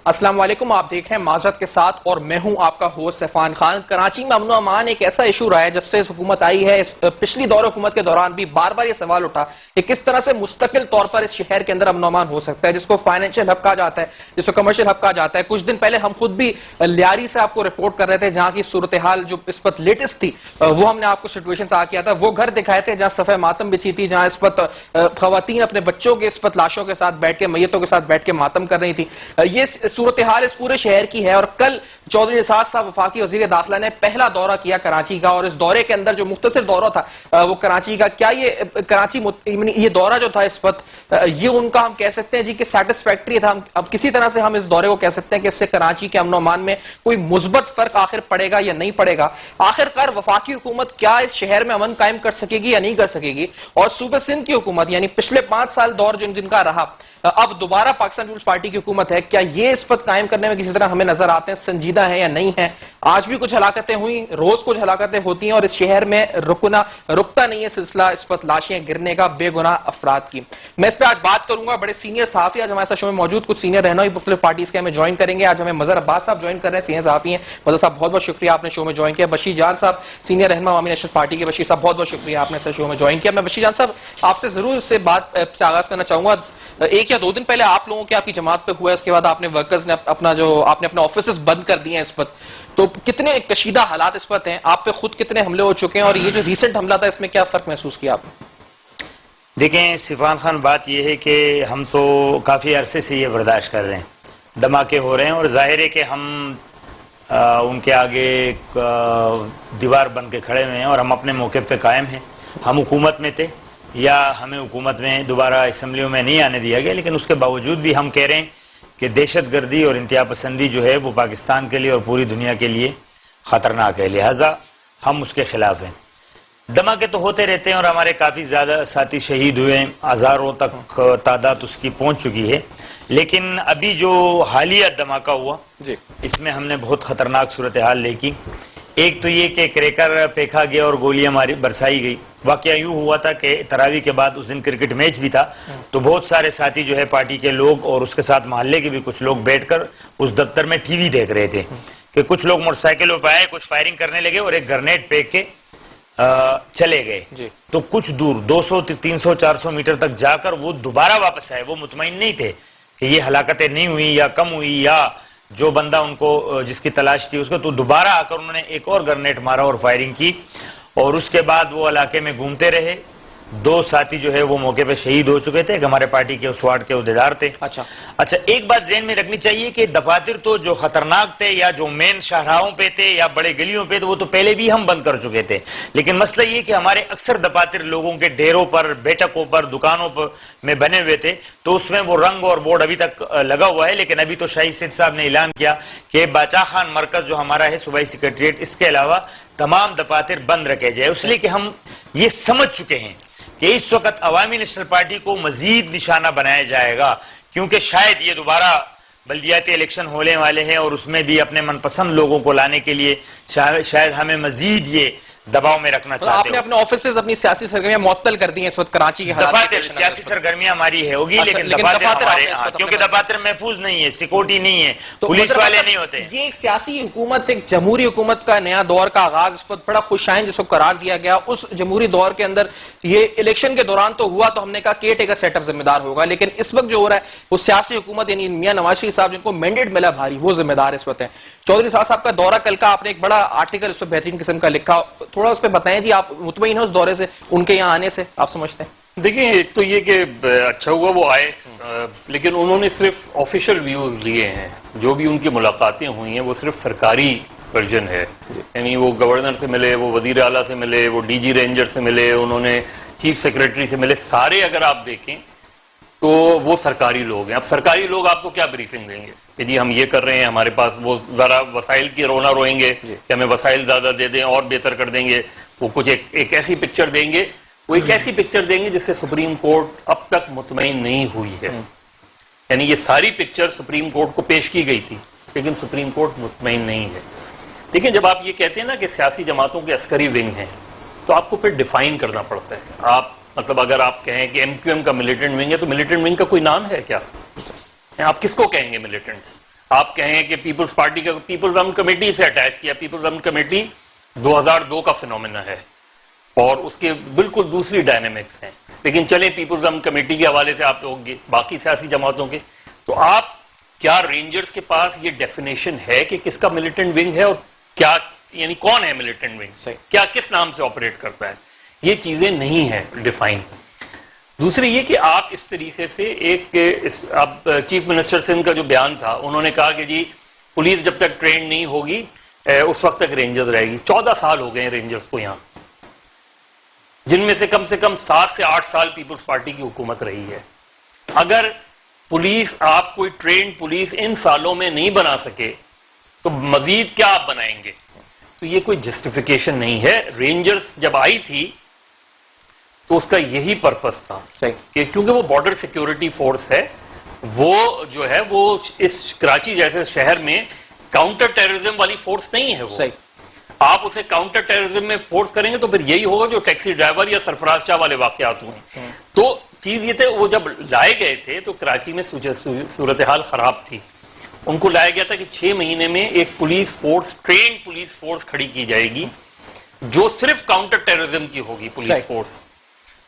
السلام علیکم، آپ دیکھ رہے ہیں معذرت کے ساتھ اور میں ہوں آپ کا ہوسٹ سیفان خان۔ کراچی میں امن و امان ایک ایسا ایشو رہا ہے جب سے حکومت آئی ہے، پچھلی دور حکومت کے دوران بھی بار بار یہ سوال اٹھا کہ کس طرح سے مستقل طور پر اس شہر کے اندر امن و امان ہو سکتا ہے، جس کو فائنینشیل ہب کہا جاتا ہے، جس کو کمرشل ہب کہا جاتا ہے۔ کچھ دن پہلے ہم خود بھی لیاری سے آپ کو رپورٹ کر رہے تھے، جہاں کی صورتحال جو اس وقت لیٹسٹ تھی وہ ہم نے آپ کو سچویشن آ کیا تھا۔ وہ گھر دکھائے تھے جہاں صفحہ ماتم بچھی تھی، جہاں اس وقت خواتین اپنے بچوں کے اس وقت لاشوں کے ساتھ بیٹھ کے، میتوں کے ساتھ بیٹھ کے ماتم کر رہی تھی۔ یہ صورتحال اس پورے شہر کی ہے، اور کل چودھری نثار صاحب وفاقی وزیر داخلہ نے پہلا دورہ کیا کراچی کا، اور اس دورے کے اندر جو مختصر دورہ تھا وہ کراچی کا، کیا یہ کراچی یہ دورہ جو تھا اس وقت یہ ان کا ہم کہہ سکتے ہیں جی کہ سیٹسفیکٹری تھا؟ اب کسی طرح سے ہم اس دورے کو کہہ سکتے ہیں کہ اس سے کراچی کے امن و امان میں کوئی مثبت فرق آخر پڑے گا یا نہیں پڑے گا؟ آخر کار وفاقی حکومت کیا اس شہر میں امن قائم کر سکے گی یا نہیں کر سکے گی؟ اور صوبہ سندھ کی حکومت یعنی پچھلے 5 سال دور جن کا رہا، اب دوبارہ پاکستان پیپلز پارٹی کی حکومت ہے، کیا یہ اس وقت قائم کرنے میں کسی طرح ہمیں نظر آتے ہیں سنجیدہ ہے یا نہیں ہے؟ آج بھی کچھ ہلاکتیں ہوئی، روز کچھ ہلاکتیں ہوتی ہیں، اور اس شہر میں رکتا نہیں ہے سلسلہ اس وقت لاشیں گرنے کا بے گناہ افراد کی۔ میں اس پہ آج بات کروں گا، بڑے سینئر صحافی آج ہمارے ساتھ شو میں موجود، کچھ سینئر رہنمائی مختلف پارٹیز کے ہمیں جوائن کریں گے۔ آج ہمیں مظہر عباس صاحب جوائن کر رہے ہیں، سینئر صحافی ہیں۔ مظہر صاحب بہت بہت شکریہ آپ نے شو میں جوائن کیا۔ بشیر جان صاحب سینئر رہنما عوامی نشست پارٹی کے، بشیر صاحب بہت بہت شکریہ آپ نے شو میں جوائن کیا۔ میں بشیر جان صاحب آپ سے ضرور سے بات سے آغاز کرنا چاہوں گا، 1 یا 2 دن پہلے آپ لوگوں کے آپ کی جماعت پہ ہوا ہے، اس کے بعد آپ نے ورکرز نے آپ نے اپنا آفیسز بند کر دیے ہیں اس وقت، تو کتنے کشیدہ حالات اس وقت ہیں؟ آپ پہ خود کتنے حملے ہو چکے ہیں، اور یہ جو ریسنٹ حملہ تھا اس میں کیا فرق محسوس کیا آپ نے؟ دیکھیں سیفان خان، بات یہ ہے کہ ہم تو کافی عرصے سے یہ برداشت کر رہے ہیں، دھماکے ہو رہے ہیں، اور ظاہر ہے کہ ہم ان کے آگے ایک دیوار بن کے کھڑے ہوئے ہیں، اور ہم اپنے موقع پہ قائم ہیں۔ ہم حکومت میں تھے، یا ہمیں حکومت میں دوبارہ اسمبلیوں میں نہیں آنے دیا گیا، لیکن اس کے باوجود بھی ہم کہہ رہے ہیں کہ دہشت گردی اور انتہا پسندی جو ہے وہ پاکستان کے لیے اور پوری دنیا کے لیے خطرناک ہے، لہٰذا ہم اس کے خلاف ہیں۔ دھماکے تو ہوتے رہتے ہیں، اور ہمارے کافی زیادہ ساتھی شہید ہوئے، ہزاروں تک تعداد اس کی پہنچ چکی ہے، لیکن ابھی جو حالیہ دھماکہ ہوا اس میں ہم نے بہت خطرناک صورتحال دیکھی۔ ایک تو یہ کہ کریکر پھینکا گیا اور گولیاں برسائی گئی۔ واقعہ یوں ہوا تھا کہ تراویح کے بعد اس دن کرکٹ میچ بھی تھا، تو بہت سارے ساتھی جو ہے پارٹی کے لوگ اور اس کے ساتھ محلے کے بھی کچھ لوگ بیٹھ کر اس دفتر میں ٹی وی دیکھ رہے تھے کہ کچھ لوگ موٹر سائیکلوں پہ آئے، کچھ فائرنگ کرنے لگے اور ایک گرنیڈ پھینک کے چلے گئے۔ تو کچھ دور 200 300 400 میٹر تک جا کر وہ دوبارہ واپس آئے۔ وہ مطمئن نہیں تھے کہ یہ ہلاکتیں نہیں ہوئی یا کم ہوئی، یا جو بندہ ان کو جس کی تلاش تھی اس کو، تو دوبارہ آ کر انہوں نے ایک اور گرنیڈ مارا اور فائرنگ کی، اور اس کے بعد وہ علاقے میں گھومتے رہے۔ 2 ساتھی جو ہے وہ موقع پہ شہید ہو چکے تھے، کہ ہمارے پارٹی کے اس وارڈ کے عہدیدار تھے۔ اچھا، ایک بات ذہن میں رکھنی چاہیے کہ دفاتر تو جو خطرناک تھے یا جو مین شاہراہوں پہ تھے یا بڑے گلیوں پہ تھے، وہ تو پہلے بھی ہم بند کر چکے تھے، لیکن مسئلہ یہ کہ ہمارے اکثر دفاتر لوگوں کے ڈیروں پر، بیٹھکوں پر، دکانوں پر میں بنے ہوئے تھے، تو اس میں وہ رنگ اور بورڈ ابھی تک لگا ہوا ہے۔ لیکن ابھی تو شاہی سید صاحب نے اعلان کیا کہ باچا خان مرکز جو ہمارا ہے صوبائی سیکریٹریٹ، اس کے علاوہ تمام دفاتر بند رکھے جائے، اس لیے کہ ہم یہ سمجھ چکے ہیں کہ اس وقت عوامی نیشنل پارٹی کو مزید نشانہ بنایا جائے گا، کیونکہ شاید یہ دوبارہ بلدیاتی الیکشن ہونے والے ہیں، اور اس میں بھی اپنے من پسند لوگوں کو لانے کے لیے شاید ہمیں مزید یہ دباؤ میں رکھنا چاہتے ہیں۔ آپ نے اپنے آفیسز، اپنی سیاسی سرگرمیاں معطل کر دی ہیں اس وقت کراچی کے حالات۔ دفاتر سیاسی سرگرمیاں ہماری ہے ہوگی، لیکن دفاتر ہمارے، کیونکہ دفاتر محفوظ نہیں ہے، سیکورٹی نہیں ہے، پولیس والے نہیں ہوتے۔ یہ ایک سیاسی حکومت، ایک جمہوری حکومت کا نیا دور کا آغاز اس وقت بڑا خوشائن جس کو قرار دیا گیا، اس جمہوری دور کے اندر یہ الیکشن کے دوران تو ہوا، تو ہم نے کہا کیئر ٹیکر سیٹ اپ ذمہ دار ہوگا، لیکن اس وقت جو ہو رہا ہے وہ سیاسی حکومت یعنی میاں نواز شریف صاحب جن کو مینڈیٹ ملا بھاری، وہ ذمہ دار اس وقت ہیں۔ چودھری صاحب کا دورہ کل کا، آپ نے ایک بڑا آرٹیکل اس پہ بہترین قسم کا لکھا، تھوڑا اس پہ بتائیں جی، آپ مطمئن ہیں اس دورے سے، ان کے یہاں آنے سے آپ سمجھتے ہیں؟ دیکھیں، ایک تو یہ کہ اچھا ہوا وہ آئے، لیکن انہوں نے صرف آفیشل ویوز لیے ہیں، جو بھی ان کی ملاقاتیں ہوئی ہیں وہ صرف سرکاری ورژن ہے، یعنی وہ گورنر سے ملے، وہ وزیر اعلیٰ سے ملے، وہ ڈی جی رینجر سے ملے، انہوں نے چیف سیکریٹری سے ملے، سارے اگر آپ دیکھیں تو وہ سرکاری لوگ ہیں۔ اب سرکاری لوگ آپ کو کیا بریفنگ دیں گے کہ جی ہم یہ کر رہے ہیں، ہمارے پاس وہ ذرا وسائل کی رونا روئیں گے کہ ہمیں وسائل زیادہ دے دیں اور بہتر کر دیں گے، وہ کچھ ایک ایسی پکچر دیں گے، وہ ایک ایسی پکچر دیں گے جس سے سپریم کورٹ اب تک مطمئن نہیں ہوئی ہے۔ یعنی یہ ساری پکچر سپریم کورٹ کو پیش کی گئی تھی، لیکن سپریم کورٹ مطمئن نہیں ہے۔ لیکن جب آپ یہ کہتے ہیں نا کہ سیاسی جماعتوں کے عسکری ونگ ہیں، تو آپ کو پھر ڈیفائن کرنا پڑتا ہے۔ آپ مطلب اگر آپ کہیں کہ ایم کیو ایم کا ملیٹنٹ ونگ ہے، تو ملیٹنٹ ونگ کا کوئی نام ہے کیا؟ آپ کس کو کہیں گے ملیٹنٹس؟ آپ کہیں کہ پیپلز پارٹی کا پیپلز امن کمیٹی سے اٹیچ کیا. پیپلز امن کمیٹی 2002 کا فینومینا ہے اور اس کے بالکل دوسری ڈائنامکس ہیں. لیکن چلیں پیپلز امن کمیٹی کے حوالے سے آپ لوگ باقی سیاسی جماعتوں کے, تو آپ کیا رینجرز کے پاس یہ ڈیفینیشن ہے کہ کس کا ملیٹنٹ ونگ ہے اور کیا, یعنی کون ہے ملیٹنٹ ونگ, کیا کس نام سے آپریٹ کرتا ہے؟ یہ چیزیں نہیں ہیں ڈیفائن. دوسری یہ کہ آپ اس طریقے سے ایک, اب چیف منسٹر سندھ کا جو بیان تھا, انہوں نے کہا کہ جی پولیس جب تک ٹرینڈ نہیں ہوگی اس وقت تک رینجرز رہے گی. 14 سال ہو گئے ہیں رینجرز کو یہاں, جن میں سے کم 7 سے 8 سال پیپلز پارٹی کی حکومت رہی ہے. اگر پولیس, آپ کوئی ٹرینڈ پولیس ان سالوں میں نہیں بنا سکے تو مزید کیا آپ بنائیں گے؟ تو یہ کوئی جسٹیفیکیشن نہیں ہے. رینجرز جب آئی تھی تو اس کا یہی پرپس تھا کہ کیونکہ وہ بارڈر سیکیورٹی فورس ہے, وہ جو ہے وہ اس کراچی جیسے شہر میں کاؤنٹر ٹیررزم والی فورس نہیں ہے. وہ آپ اسے کاؤنٹر ٹیررزم میں فورس کریں گے تو پھر یہی ہوگا جو ٹیکسی ڈرائیور یا سرفراز شاہ والے واقعات ہوئے. تو چیز یہ تھے, وہ جب لائے گئے تھے تو کراچی میں صورتحال خراب تھی. ان کو لایا گیا تھا کہ 6 مہینے میں ایک police force, trained police force کھڑی کی جائے گی جو صرف کاؤنٹر ٹیررزم کی ہوگی پولیس فورس.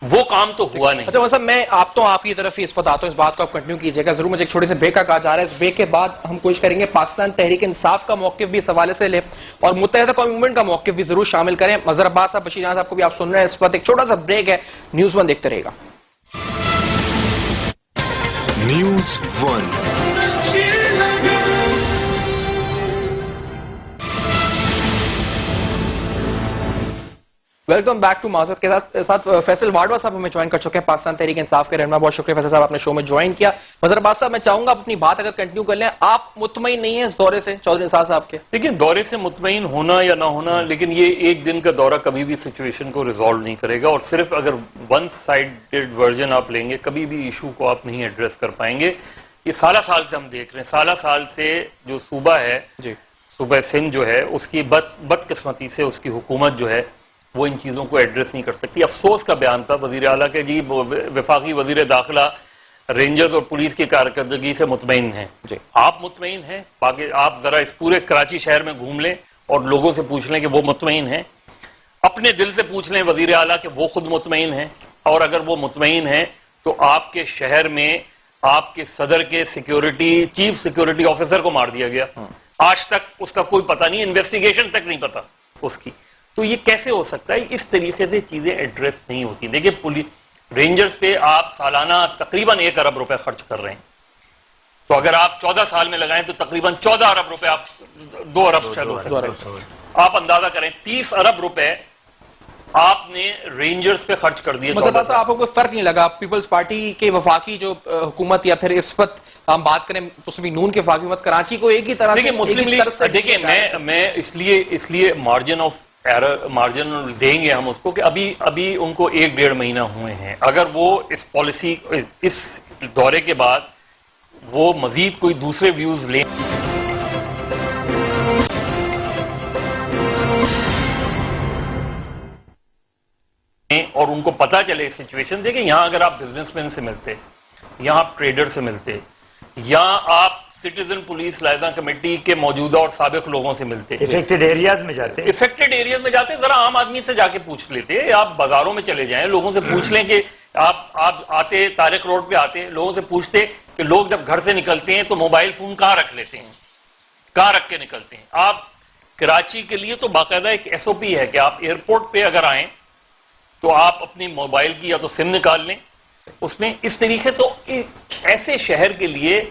وہ کام تو ہوا نہیں. اچھا صاحب, میں آپ کی طرف ہی اس بتاتا ہوں, اس بات کو آپ کنٹینیو کیجئے گا ضرور. مجھے ایک چھوٹے سے بریک کا کہا جا رہا ہے, اس بریک کے بعد ہم کوشش کریں گے پاکستان تحریک انصاف کا موقف بھی اس حوالے سے لیں اور متحدہ قومی موومنٹ کا موقف بھی ضرور شامل کریں. مظہر عباس صاحب, بشیر جہاں صاحب کو بھی آپ سن رہے ہیں اس وقت. ایک چھوٹا سا بریک ہے, نیوز ون دیکھتے رہے گا. News one. Welcome back to معذرت کے ساتھ فیصل واڈوا صاحب ہمیں جوائن کر چکے ہیں, پاکستان تحریک انصاف کے رہنما. بہت شکریہ فیصل صاحب, آپ نے شو میں جوائن کیا. مظہر عباس صاحب, میں چاہوں گا اپنی بات اگر کنٹینیو کر لیں. آپ مطمئن نہیں ہیں اس دورے سے چودھری نثار صاحب کے؟ دیکھیں, دورے سے مطمئن ہونا یا نہ ہونا, لیکن یہ ایک دن کا دورہ کبھی بھی سچویشن کو ریزالو نہیں کرے گا. اور صرف اگر ون سائیڈڈ ورژن آپ لیں گے, کبھی بھی ایشو کو آپ نہیں ایڈریس کر پائیں گے. یہ سالہ سال سے ہم دیکھ رہے ہیں, سالہ سال سے جو صوبہ ہے, صوبہ سندھ جو ہے, اس کی بدقسمتی سے اس کی حکومت جو ہے وہ ان چیزوں کو ایڈریس نہیں کر سکتی. افسوس کا بیان تھا وزیر اعلیٰ کہ جی وفاقی وزیر داخلہ رینجرز اور پولیس کی کارکردگی سے مطمئن ہیں. آپ مطمئن ہیں؟ باقی آپ ذرا اس پورے کراچی شہر میں گھوم لیں اور لوگوں سے پوچھ لیں کہ وہ مطمئن ہیں. اپنے دل سے پوچھ لیں وزیر اعلیٰ کہ وہ خود مطمئن ہیں. اور اگر وہ مطمئن ہیں تو آپ کے شہر میں آپ کے صدر کے چیف سیکیورٹی آفیسر کو مار دیا گیا, آج تک اس کا کوئی پتہ نہیں, انویسٹیگیشن تک نہیں پتا اس کی. تو یہ کیسے ہو سکتا ہے؟ اس طریقے سے چیزیں ایڈریس نہیں ہوتی. دیکھیں, رینجرز پہ آپ سالانہ تقریباً 1 ارب روپے خرچ کر رہے ہیں, تو اگر آپ 14 سال میں لگائیں تو تقریباً 14 ارب روپے, آپ 2 ارب چلو آپ اندازہ کریں 30 ارب روپے آپ نے رینجرز پہ خرچ کر دیے. مطلب آپ کو کوئی فرق نہیں لگا پیپلز پارٹی کے وفاقی جو حکومت یا پھر اس وقت ہم بات کریں مسلم نون کے وفاقی حکومت کراچی کو ایک ہی طرح سے, دیکھیں مسلم لیگ, دیکھیں میں اس لیے مارجن آف ایرر مارجن دیں گے ہم اس کو کہ ابھی ان کو 1-1.5 مہینہ ہوئے ہیں. اگر وہ اس پالیسی اس دورے کے بعد وہ مزید کوئی دوسرے ویوز لیں اور ان کو پتا چلے سچویشن, دیکھیں یہاں اگر آپ بزنس مین سے ملتے, یہاں آپ ٹریڈر سے ملتے, یا آپ سٹیزن پولیس لائزہ کمیٹی کے موجودہ اور سابق لوگوں سے ملتے, افیکٹڈ ایریاز میں جاتے, ذرا عام آدمی سے جا کے پوچھ لیتے. آپ بازاروں میں چلے جائیں, لوگوں سے پوچھ لیں کہ آپ آتے طارق روڈ پہ آتے, لوگوں سے پوچھتے کہ لوگ جب گھر سے نکلتے ہیں تو موبائل فون کہاں رکھ لیتے ہیں, کہاں رکھ کے نکلتے ہیں. آپ کراچی کے لیے تو باقاعدہ ایک SOP ہے کہ آپ ایئرپورٹ پہ اگر آئیں تو آپ اپنی موبائل کی یا تو سم نکال لیں اس میں. اس طریقے تو ایسے شہر کے لیے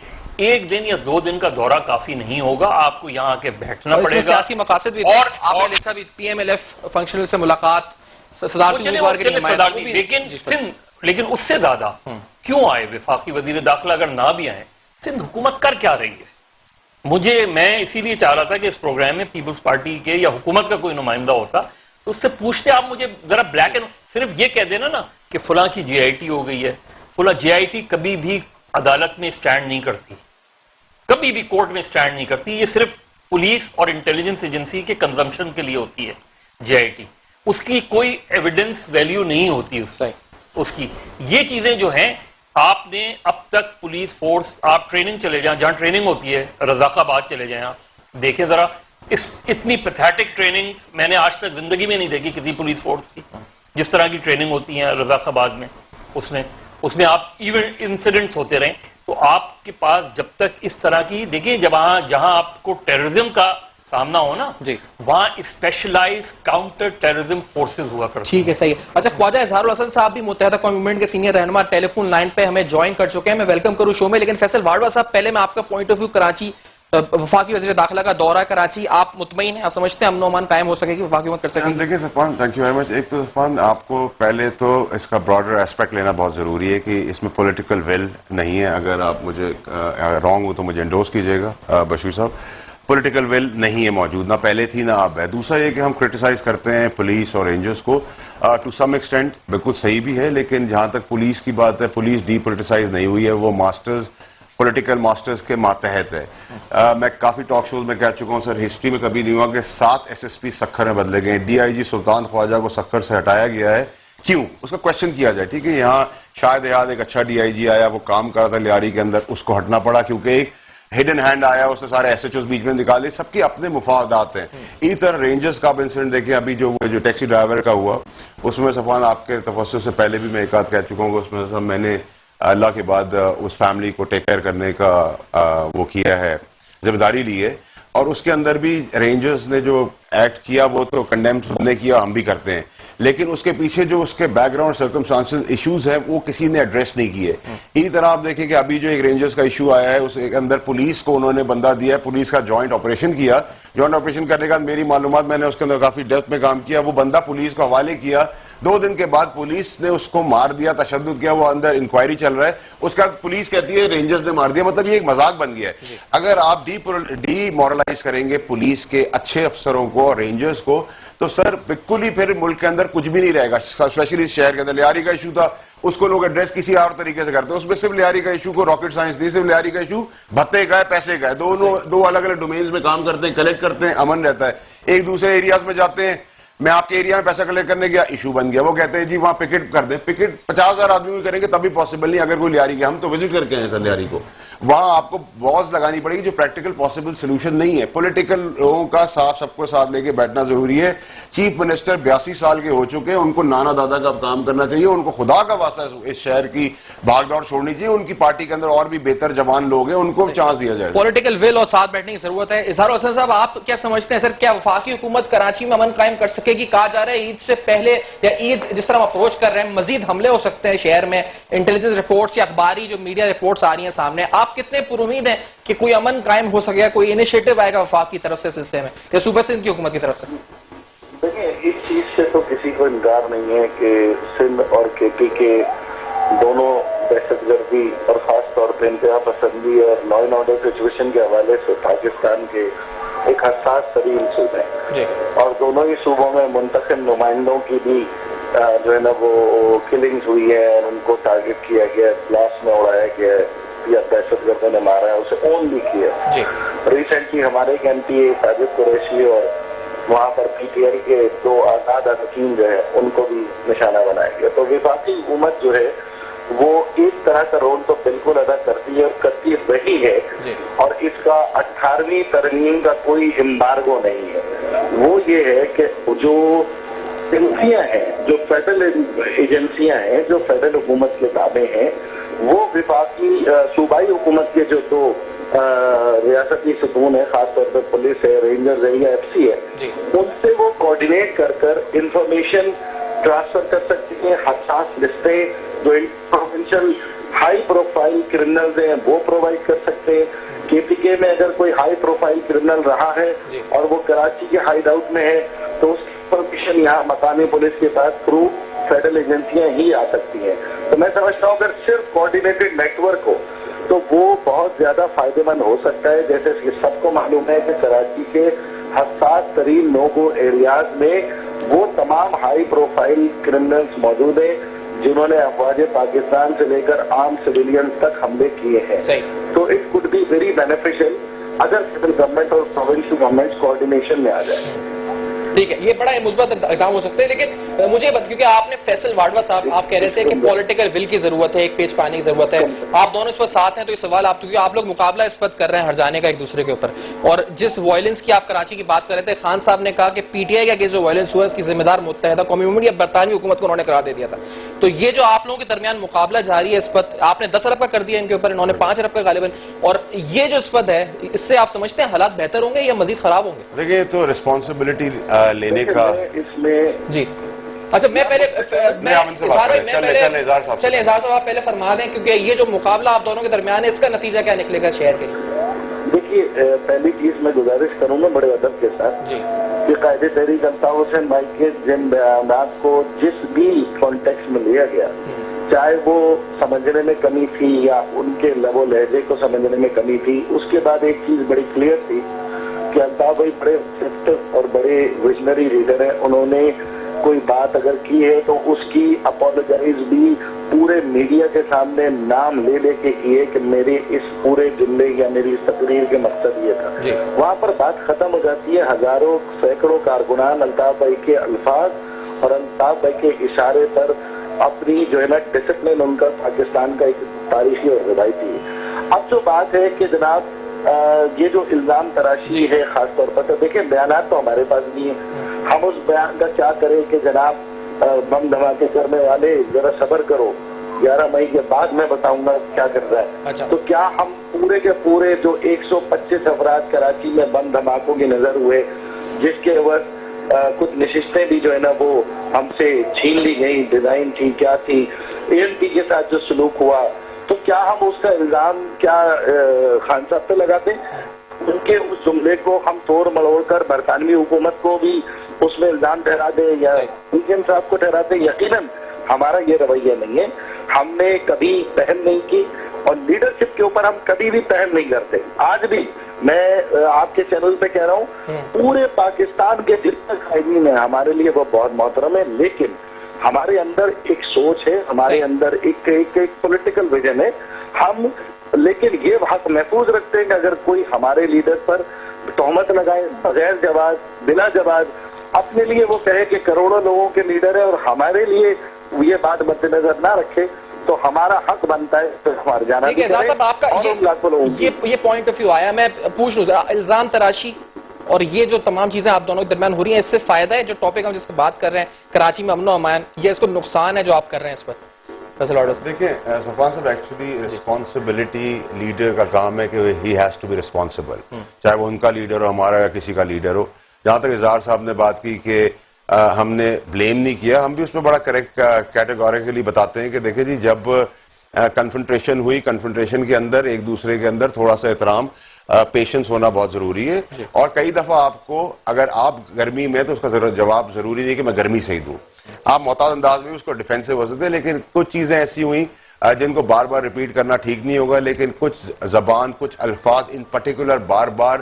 1 دن یا 2 دن کا دورہ کافی نہیں ہوگا, آپ کو یہاں آ کے بیٹھنا پڑے گا. سیاسی مقاصد بھی اور آپ نے لکھا بھی PMLF فنکشنل سے ملاقات, صدارتی, لیکن اس سے زیادہ کیوں آئے وفاقی وزیر داخلہ؟ اگر نہ بھی آئے, سندھ حکومت کر کیا رہی ہے؟ میں اسی لیے چاہ رہا تھا کہ اس پروگرام میں پیپلز پارٹی کے یا حکومت کا کوئی نمائندہ ہوتا تو اس سے پوچھتے. آپ مجھے ذرا بلیک اینڈ صرف یہ کہہ دینا نا کہ فلاں کی GIT ہو گئی ہے, فلاں GIT کبھی بھی عدالت میں سٹینڈ نہیں کرتی, کبھی بھی کورٹ میں سٹینڈ نہیں کرتی. یہ صرف پولیس اور انٹیلیجنس ایجنسی کے کنزمپشن کے لیے ہوتی ہے GIT, اس کی کوئی ایویڈنس ویلیو نہیں ہوتی اس کی. یہ چیزیں جو ہیں آپ نے اب تک پولیس فورس, آپ ٹریننگ چلے جائیں, جہاں ٹریننگ ہوتی ہے رضاق آباد چلے جائیں, آپ دیکھیں ذرا اتنی پیتھیٹک ٹریننگ میں نے آج تک زندگی میں نہیں دیکھی کسی پولیس فورس کی, جس طرح کی ٹریننگ ہوتی ہے رضاق آباد میں. اس میں آپ ایونٹ انسیڈنٹس ہوتے رہیں. تو آپ کے پاس جب تک اس طرح کی دیکھیں, جہاں آپ کو ٹیررزم کا سامنا ہو نا, وہاں اسپیشلائز کاؤنٹر ٹیررزم فورسز ہوا کرتے. ٹھیک ہے, صحیح ہے. اچھا, خواجہ اظہار الحسن صاحب بھی متحدہ قوم موومنٹ کے سینئر رہنما ٹیلی فون لائن پہ ہمیں جوائن کر چکے ہیں. میں ویلکم کروں شو میں, لیکن فیصل واڈوا صاحب پہلے میں آپ کا پوائنٹ آف ویو کراچی, وفاقی وزیر داخلہ کا دورہ کراچی, آپ مطمئن ہیں, آپ سمجھتے ہیں امن و امان قائم ہو سکے گی, وفاقی حکومت کر سکے گی؟ دیکھیں سفان, تھینک یو ویری مچ. ایک تو سفان, آپ کو پہلے تو اس کا براڈر ایسپیکٹ لینا بہت ضروری ہے کہ اس میں پولیٹیکل ول نہیں ہے. اگر آپ مجھے رانگ ہو تو مجھے انڈورس کیجیے گا بشیر صاحب. پولیٹیکل ول نہیں ہے موجود, نہ پہلے تھی نہ اب ہے. دوسرا یہ کہ ہم کرٹیسائز کرتے ہیں پولیس اور رینجرز کو ٹو سم ایکسٹینٹ, بالکل صحیح بھی ہے, لیکن جہاں تک پولیس کی بات ہے, پولیس ڈی پولیٹیسائز نہیں ہوئی ہے, وہ ماسٹرز پولیٹیکل ماسٹرز کے ماتحت ہے. میں کافی ٹاک شوز میں کہہ چکا ہوں سر, ہسٹری میں کبھی نہیں ہوا کہ 7 SSP سکھر میں بدلے گئے. ڈی آئی جی سلطان خواجہ کو سکھر سے ہٹایا گیا ہے, کیوں؟ اس کا کوشچن کیا جائے. ٹھیک ہے, یہاں شاید ایک اچھا ڈی آئی جی آیا, وہ کام کر رہا تھا لیاری کے اندر, اس کو ہٹنا پڑا کیونکہ ایک ہڈن ہینڈ آیا, اس نے سارے SHOs بیچ میں نکالے. سب کے اپنے مفادات ہیں. اسی طرح رینجرز کا انسیڈنٹ دیکھیں, ابھی جو ٹیکسی ڈرائیور کا ہوا, اس میں صفوان آپ کے تفصیل سے پہلے بھی میں ایک آدھ کہہ چکا ہوں کہ اس میں میں نے اللہ کے بعد اس فیملی کو ٹیک کیئر کرنے کا وہ کیا ہے, ذمہ داری لی ہے. اور اس کے اندر بھی رینجرز نے جو ایکٹ کیا وہ تو کنڈیم نے کیا, ہم بھی کرتے ہیں, لیکن اس کے پیچھے جو اس کے بیک گراؤنڈ سرکمسٹانسز ایشوز ہیں وہ کسی نے ایڈریس نہیں کیے. اسی طرح آپ دیکھیں کہ ابھی جو ایک رینجرز کا ایشو آیا ہے, اس کے اندر پولیس کو انہوں نے بندہ دیا ہے, پولیس کا جوائنٹ آپریشن کیا. جوائنٹ آپریشن کرنے کے بعد میری معلومات, میں نے اس کے اندر کافی ڈیپتھ میں کام کیا, وہ بندہ پولیس کو حوالے کیا. 2 دن کے بعد پولیس نے اس کو مار دیا, تشدد کیا, وہ اندر انکوائری چل رہا ہے. اس کا پولیس کہتی ہے رینجرز نے مار دیا. مطلب یہ ایک مذاق بن گیا ہے. اگر آپ ڈی مورلائز کریں گے پولیس کے اچھے افسروں کو اور رینجرز کو, تو سر بالکل ہی پھر ملک کے اندر کچھ بھی نہیں رہے گا. اسپیشلی اس شہر کے اندر لیاری کا ایشو تھا, اس کو لوگ ایڈریس کسی اور طریقے سے کرتے ہیں. اس میں صرف لیاری کا ایشو کو راکٹ سائنس نہیں, صرف لیاری کا ایشو بھتے کا ہے, پیسے کا ہے. دو الگ الگ ڈومینز میں کام کرتے ہیں, کلیکٹ کرتے ہیں, امن رہتا ہے. ایک دوسرے ایریاز میں جاتے ہیں, میں آپ کے ایریا میں پیسہ کلیکٹ کرنے گیا, ایشو بن گیا. وہ کہتے ہیں جی وہاں پکٹ کر دیں. پکٹ 50,000 آدمی بھی کریں گے تب بھی پاسبل نہیں. اگر کوئی لیاری کے, ہم تو وزٹ کر کے ہیں سر لیاری کو, وہاں آپ کو واز لگانی پڑے گی جو پریکٹیکل پاسبل سولوشن نہیں ہے. پولیٹیکل لوگوں کا سب کو ساتھ لے کے بیٹھنا ضروری ہے. چیف منسٹر 82 سال کے ہو چکے ہیں, ان کو نانا دادا کا کام کرنا چاہیے. ان کو خدا کا واسطہ اس شہر کی بھاگ دوڑ چھوڑنی چاہیے. ان کی پارٹی کے اندر اور بھی بہتر جوان لوگ ہیں, ان کو چانس دیا جائے. پولیٹیکل ول اور ساتھ بیٹھنے کی ضرورت ہے. اظہار الحسن صاحب, آپ کیا سمجھتے ہیں سر, کیا وفاقی حکومت کراچی میں امن قائم کر سکے گی؟ کہا جا رہا ہے عید سے پہلے یا عید جس طرح ہم اپروچ کر رہے ہیں, مزید حملے ہو سکتے ہیں شہر میں. انٹیلیجنس رپورٹس یا اخباری جو میڈیا رپورٹس آ رہی ہیں سامنے, آپ کتنے پر امید ہیں کہ کوئی امن قائم ہو سکے گا, کوئی انیشیٹو آئے گا وفاق کی طرف سے سلسلے میں یا صوبہ سندھ کی حکومت کی طرف سے؟ دیکھیں, اس چیز سے تو کسی کو انکار نہیں ہے کہ سندھ اور KP کے دونوں دہشت گردی اور خاص طور پہ انتہا پسندی اور لا اینڈ آرڈر سچویشن کے حوالے سے پاکستان کے ایک حساس ترین صوبے ہیں. اور دونوں ہی صوبوں میں منتخب نمائندوں کی بھی جو ہے نا وہ کلنگز ہوئی ہے, اور ان کو ٹارگٹ کیا گیا, بلاسٹ میں اڑایا گیا ہے, یا دہشت گردوں نے مارا ہے, اسے اون بھی کیا. ریسنٹلی ہمارے ایک MP ساجد قریشی اور وہاں پر PTI کے 2 آزاد اراکین جو ہے ان کو بھی نشانہ بنایا گیا. تو وفاقی حکومت جو ہے وہ اس طرح کا رول تو بالکل ادا کرتی ہے اور کرتی رہی ہے, اور اس کا 18ویں ترمیم کا کوئی امبارگو نہیں ہے. وہ یہ ہے کہ جو ایجنسیاں ہیں, جو فیڈرل ایجنسیاں ہیں, جو فیڈرل حکومت کے تابع ہیں, وہ وفاقی صوبائی حکومت کے جو 2 ریاستی ستون ہے, خاص طور پر پولیس ہے, رینجرز ہے یا FC ہے, ان سے وہ کوارڈینیٹ کر انفارمیشن ٹرانسفر کر سکتے ہیں. حساس لسٹیں جو پروونشل ہائی پروفائل کرمنلز ہیں وہ پرووائڈ کر سکتے ہیں. KPK میں اگر کوئی ہائی پروفائل کرمنل رہا ہے اور وہ کراچی کے ہائیڈ آؤٹ میں ہے, تو اس کی پرمیشن یہاں مقامی پولیس کے ساتھ تھرو فیڈرل ایجنسیاں ہی آ سکتی ہیں. تو میں سمجھتا ہوں اگر صرف کوارڈینیٹڈ نیٹ ورک ہو تو وہ بہت زیادہ فائدہ مند ہو سکتا ہے. جیسے کہ سب کو معلوم ہے کہ کراچی کے حساس ترین نو-گو ایریاز میں وہ تمام ہائی پروفائل کرمنلز موجود ہیں جنہوں نے افواج پاکستان سے لے کر عام سویلین تک حملے کیے ہیں. تو it could be very beneficial اگر فیڈرل گورنمنٹ اور پروونشل گورنمنٹ کوارڈینیشن میں آ جائے. ٹھیک ہے, یہ بڑا مثبت اقدام ہو سکتے ہیں, لیکن مجھے کیونکہ آپ نے فیصل واڈوا صاحب آپ کہہ رہے تھے کہ پولیٹیکل ول کی ضرورت ہے, ایک پیج پانے کی ضرورت ہے, آپ دونوں اس وقت ساتھ ہیں, تو یہ سوال آپ کیونکہ آپ لوگ مقابلہ اس وقت کر رہے ہیں ہر جانے کا ایک دوسرے کے اوپر, اور جس وائلنس کی آپ کراچی کی بات کر رہے تھے, خان صاحب نے کہا کہ پی ٹی آئی کا جو وائلنس ہوا اس کی ذمہ دار متحدہ قومی موومنٹ یا برطانوی حکومت کو انہوں نے قرار دے دیا تھا. تو یہ جو آپ لوگوں کے درمیان مقابلہ جاری ہے اس وقت, آپ نے 10 ارب کا کر دیا ان کے اوپر, انہوں نے 5 ارب کا غالباً, اور یہ جو اس وقت ہے اس سے آپ سمجھتے ہیں حالات بہتر ہوں گے یا مزید خراب ہوں گے؟ دیکھیں تو رسپانسبلٹی لینے کا اس میں جی اچھا, میں پہلے چلیں اظہار صاحب آپ پہلے فرما دیں, کیونکہ یہ جو مقابلہ آپ دونوں کے درمیان ہے اس کا نتیجہ کیا نکلے گا شہر کے لیے؟ دیکھیے, پہلی چیز میں گزارش کروں گا بڑے ادب کے ساتھ جی کہ قائد تحریک الطاف حسین بھائی کے جن بیانات کو جس بھی کانٹیکسٹ میں لیا گیا, چاہے وہ سمجھنے میں کمی تھی یا ان کے لب و لہجے کو سمجھنے میں کمی تھی, اس کے بعد ایک چیز بڑی کلیئر تھی کہ الطاف بھائی بڑے افیکٹو اور بڑے ویژنری لیڈر ہیں. انہوں نے کوئی بات اگر کی ہے تو اس کی اپولوجائز بھی پورے میڈیا کے سامنے نام لے لے کے کیے کہ میرے اس پورے جملے یا میری اس تقریر کے مقصد یہ تھا. وہاں پر بات ختم ہو جاتی ہے. ہزاروں سینکڑوں کارکنان الطاف بھائی کے الفاظ اور الطاف بھائی کے اشارے پر اپنی جو ہے نا ڈسپلن ان کا پاکستان کا ایک تاریخی اور روایتی ہے. اب جو بات ہے کہ جناب یہ جو الزام تراشی ہے خاص طور پر, تو دیکھیں بیانات تو ہمارے پاس نہیں ہے, ہم اس بیان کا کیا کریں کہ جناب بم دھماکے کرنے والے ذرا صبر کرو, 11 مئی کے بعد میں بتاؤں گا کیا کر رہا ہے. تو کیا ہم پورے کے پورے جو 125 افراد کراچی میں بم دھماکوں کی نظر ہوئے, جس کے وقت کچھ نشستیں بھی جو ہے نا وہ ہم سے چھین لی گئی, ڈیزائن تھی کیا تھی, ANP کے ساتھ جو سلوک ہوا, تو کیا ہم اس کا الزام کیا خان صاحب پہ لگاتے ہیں؟ ان کے اس جملے کو ہم توڑ مڑوڑ کر برطانوی حکومت کو بھی اس میں الزام ٹھہرا دیں یا انڈین صاحب کو ٹھہرا دیں؟ یقیناً ہمارا یہ رویہ نہیں ہے. ہم نے کبھی پہل نہیں کی اور لیڈرشپ کے اوپر ہم کبھی بھی پہل نہیں کرتے. آج بھی میں آپ کے چینل پہ کہہ رہا ہوں, پورے پاکستان کے جتنے قائدین ہیں ہمارے لیے وہ بہت محترم ہے, لیکن ہمارے اندر ایک سوچ ہے, ہمارے اندر ایک پولیٹیکل ویژن ہے. ہم لیکن یہ حق محفوظ رکھتے ہیں کہ اگر کوئی ہمارے لیڈر پر تہمت لگائے بغیر جواز, بلا جواز, اپنے لیے وہ کہے کہ کروڑوں لوگوں کے لیڈر ہے اور ہمارے لیے یہ بات مد نظر نہ رکھے, تو ہمارا حق بنتا ہے تو ہمارے جانا بھی صاحب آپ کا یہ پوائنٹ آف ویو آیا. میں پوچھ لوں ذرا, الزام تراشی اور یہ جو تمام چیزیں آپ دونوں کے درمیان ہو رہی ہیں, اس سے فائدہ ہے جو ٹاپک ہم جس کی بات کر رہے ہیں کراچی میں امن و امان, یہ اس کو نقصان ہے جو آپ کر رہے ہیں اس پر؟ دیکھیں سفان صاحب, ایکچولی رسپانسبلٹی لیڈر کا کام ہے کہ he has to be responsible, چاہے وہ ان کا لیڈر ہو, ہمارا یا کسی کا لیڈر ہو. جہاں تک اظہار صاحب نے بات کی کہ ہم نے بلیم نہیں کیا, ہم بھی اس میں بڑا کریکٹ کیٹیگوریکلی بتاتے ہیں کہ دیکھیں جی جب کنفرنٹریشن ہوئی, کنفرنٹریشن کے اندر ایک دوسرے کے اندر تھوڑا سا احترام, پیشنس ہونا بہت ضروری ہے. اور کئی دفعہ آپ کو اگر آپ گرمی میں تو اس کا جواب ضروری نہیں کہ میں گرمی سے ہی دوں, آپ محتاط انداز میں اس کو ڈیفینسو ہو سکتے ہیں. لیکن کچھ چیزیں ایسی ہوئیں جن کو بار بار ریپیٹ کرنا ٹھیک نہیں ہوگا, لیکن کچھ زبان, کچھ الفاظ ان پرٹیکولر بار بار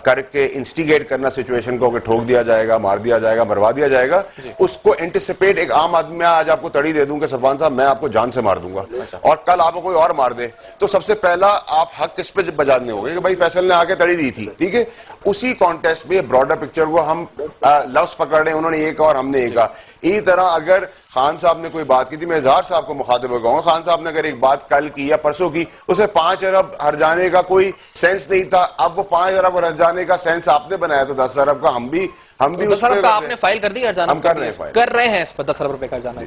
کر کے انسٹیگیٹ کرنا سچویشن کو کہ ٹھوک دیا جائے گا, مار دیا جائے گا, مروا دیا جائے گا, اس کو اینٹیسپیٹ ایک عام آدمی, میں آج آپ کو تڑی دے دوں کہ سفان صاحب میں آپ کو جان سے مار دوں گا اور کل آپ کو کوئی اور مار دے, تو سب سے پہلا آپ حق کس پہ بجانے ہوں گے کہ بھائی فیصل نے آ کے تڑی دی تھی, ٹھیک ہے. اسی کانٹیکسٹ میں براڈر پکچر کو ہم لفظ پکڑ رہے ہیں, انہوں نے یہ کہا اور ہم نے یہ کہا. اسی طرح اگر خان صاحب نے کوئی بات کی تھی, میں اظہار صاحب کو مخاطب ہو گا ہوں, خان صاحب نے اگر ایک بات کل کی یا پرسوں کی, اسے 5 ارب ہر جانے کا کوئی سینس نہیں تھا. اب وہ 5 ارب ہر جانے کا سینس آپ نے بنایا تھا 10 ارب کا, ہم بھی 10 ارب کا آپ نے فائل کر دی ہر جانا, ہم کر رہے ہیں اس پر 10 ارب روپے کا جانا,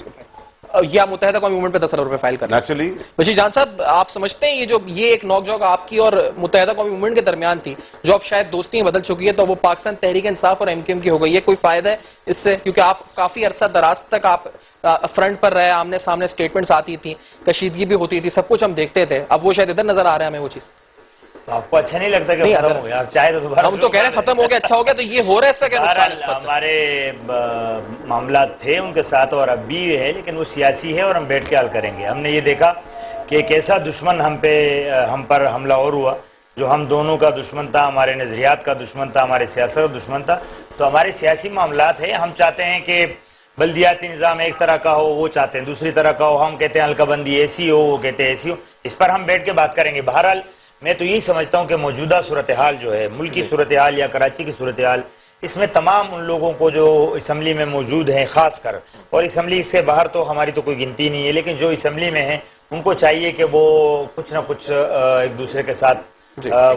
یا متحدہ قومی موومنٹ پہ 10 ارب روپے فائل کرنا. ایکچولی بشیر جان صاحب, آپ سمجھتے ہیں یہ ایک نوک جھوک آپ کی اور متحدہ قومی موومنٹ کے درمیان تھی, جو اب شاید دوستیاں بدل چکی ہے, تو وہ پاکستان تحریک انصاف اور MQM کی ہو گئی, یہ کوئی فائدہ ہے اس سے؟ کیونکہ آپ کافی عرصہ دراز تک آپ فرنٹ پر رہے, آمنے سامنے سٹیٹمنٹس آتی تھیں, کشیدگی بھی ہوتی تھی, سب کچھ ہم دیکھتے تھے, اب وہ شاید ادھر نظر آ رہا ہے ہمیں وہ چیز. تو آپ کو اچھا نہیں لگتا کہ ختم ہو گیا؟ آپ چاہے تو دوبارہ ہم تو کہہ رہے ہیں ختم ہو گیا, اچھا ہو گیا, تو یہ ہو رہا ہے اس سے کیا نقصان اس پر؟ ہمارے معاملات تھے ان کے ساتھ اور اب بھی ہے, لیکن وہ سیاسی ہے اور ہم بیٹھ کے حل کریں گے. ہم نے یہ دیکھا کہ ایک ایسا دشمن ہم پر حملہ اور ہوا جو ہم دونوں کا دشمن تھا, ہمارے نظریات کا دشمن تھا, ہمارے سیاست کا دشمن تھا. تو ہمارے سیاسی معاملات ہیں, ہم چاہتے ہیں کہ بلدیاتی نظام ایک طرح کا ہو, وہ چاہتے ہیں دوسری طرح کا ہو, ہم کہتے ہیں حلقہ بندی ایسی ہو, وہ کہتے ہیں ایسی ہو. اس پر ہم بیٹھ کے بات کریں گے. بہرحال میں تو یہی سمجھتا ہوں کہ موجودہ صورتحال جو ہے, ملکی صورتحال یا کراچی کی صورتحال, اس میں تمام ان لوگوں کو جو اسمبلی میں موجود ہیں خاص کر، اور اسمبلی سے باہر تو ہماری تو کوئی گنتی نہیں ہے، لیکن جو اسمبلی میں ہیں ان کو چاہیے کہ وہ کچھ نہ کچھ ایک دوسرے کے ساتھ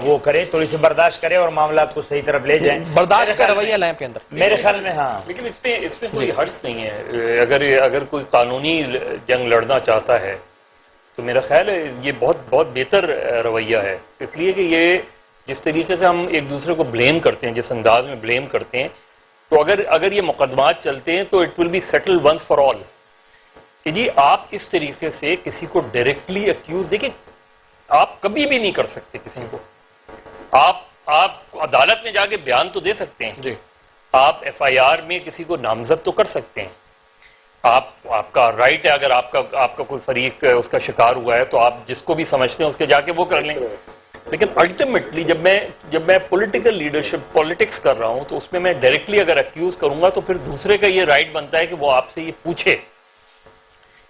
وہ کرے، تھوڑی سی برداشت کرے اور معاملات کو صحیح طرف لے جائیں، برداشت کا رویہ لائیں کے اندر میرے خیال میں. ہاں لیکن اس میں کوئی حرج نہیں ہے. اگر کوئی قانونی جنگ لڑنا چاہتا ہے تو میرا خیال ہے یہ بہت بہت بہتر رویہ ہے، اس لیے کہ یہ جس طریقے سے ہم ایک دوسرے کو بلیم کرتے ہیں، جس انداز میں بلیم کرتے ہیں، تو اگر یہ مقدمات چلتے ہیں تو it will be settle once for all. کہ جی آپ اس طریقے سے کسی کو ڈائریکٹلی اکیوز، دیکھیں آپ کبھی بھی نہیں کر سکتے کسی کو، آپ عدالت میں جا کے بیان تو دے سکتے ہیں جی، آپ ایف آئی آر میں کسی کو نامزد تو کر سکتے ہیں، آپ کا رائٹ ہے، اگر آپ کا کوئی فریق اس کا شکار ہوا ہے تو آپ جس کو بھی سمجھتے ہیں اس کے جا کے وہ کر لیں. لیکن الٹیمیٹلی جب میں پولیٹیکل لیڈرشپ پالیٹکس کر رہا ہوں تو اس میں ڈائریکٹلی اگر اکیوز کروں گا تو پھر دوسرے کا یہ رائٹ بنتا ہے کہ وہ آپ سے یہ پوچھے